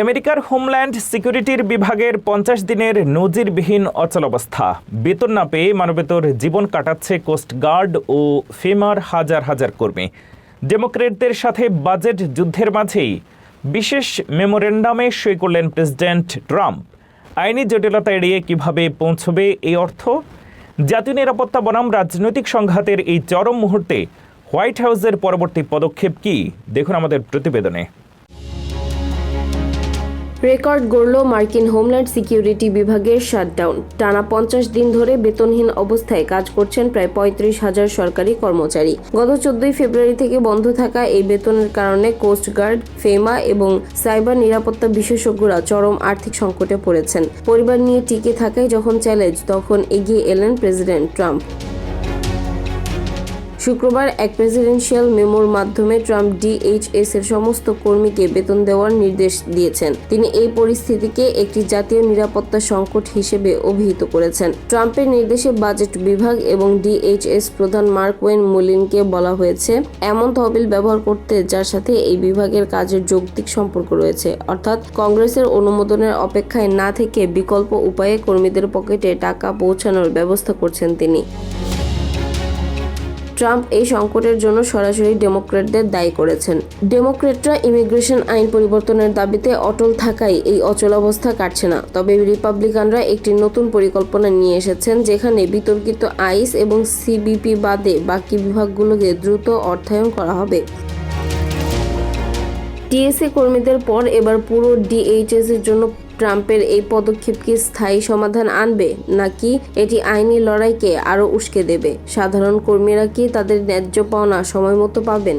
আমেরিকার হোমল্যান্ড সিকিউরিটির বিভাগের ৫০ দিনের নজিরবিহীন অচলাবস্থা। বেতন না পেয়ে মানবেতর জীবন কাটাচ্ছে কোস্টগার্ড ও ফেমার হাজার হাজার কর্মী। ডেমোক্রেটদের সাথে বাজেট যুদ্ধের মাঝেই বিশেষ মেমোরেন্ডামে সই করলেন প্রেসিডেন্ট ট্রাম্প। আইনি জটিলতা এড়িয়ে কিভাবে পৌঁছবে এই অর্থ? জাতীয় নিরাপত্তা বনাম রাজনৈতিক সংঘাতের এই চরম মুহূর্তে হোয়াইট হাউসের পরবর্তী পদক্ষেপ কি, দেখুন আমাদের প্রতিবেদনে। রেকর্ড গড়ল মার্কিন হোমল্যান্ড সিকিউরিটি বিভাগের শাটডাউন। টানা ৫০ দিন ধরে বেতনহীন অবস্থায় কাজ করছেন প্রায় ৩৫,০০০ সরকারি কর্মচারী। গত ১৪ ফেব্রুয়ারি থেকে বন্ধ থাকা এই বেতনের কারণে কোস্টগার্ড, ফেমা এবং সাইবার নিরাপত্তা বিশেষজ্ঞরা চরম আর্থিক সংকটে পড়েছেন। পরিবার নিয়ে টিকে থাকাই যখন চ্যালেঞ্জ, তখন এগিয়ে এলেন প্রেসিডেন্ট ট্রাম্প। শুক্রবার এক প্রেসিডেন্সিয়াল মেমোর মাধ্যমে ট্রাম্প ডিএইচএস এর সমস্ত কর্মীকে বেতন দেওয়ার নির্দেশ দিয়েছেন। তিনি এই পরিস্থিতিকে একটি জাতীয় নিরাপত্তা সংকট হিসেবে অভিহিত করেছেন। ট্রাম্পের নির্দেশে বাজেট বিভাগ এবং ডিএইচএস প্রধান মার্ক ওয়েন মুলিনকে বলা হয়েছে এমন তহবিল ব্যবহার করতে যার সাথে এই বিভাগের কাজের যৌক্তিক সম্পর্ক রয়েছে, অর্থাৎ কংগ্রেসের অনুমোদনের অপেক্ষায় না থেকে বিকল্প উপায়ে কর্মীদের পকেটে টাকা পৌঁছানোর ব্যবস্থা করছেন তিনি। ট্রাম্প এই সংকটের জন্য সরাসরি ডেমোক্র্যাটদের দায়ী করেছেন। ডেমোক্র্যাটরা ইমিগ্রেশন আইন পরিবর্তনের দাবিতে অটল থাকায় এই অচলাবস্থা কাটছে না। তবে রিপাবলিকানরা একটি নতুন পরিকল্পনা নিয়ে এসেছেন, যেখানে বিতর্কিত আইস এবং সিবিপি বাদে বাকি বিভাগগুলোকে দ্রুত অর্থায়ন করা হবে। টিএসএ কর্মীদের পর এবার পুরো ডিএইচএস এর জন্য ট্রাম্পের এই পদক্ষেপ কি স্থায়ী সমাধান আনবে, নাকি এটি আইনি লড়াইকে আরও উস্কে দেবে? সাধারণ কর্মীরা কি তাদের ন্যায্য পাওনা সময় মতো পাবেন?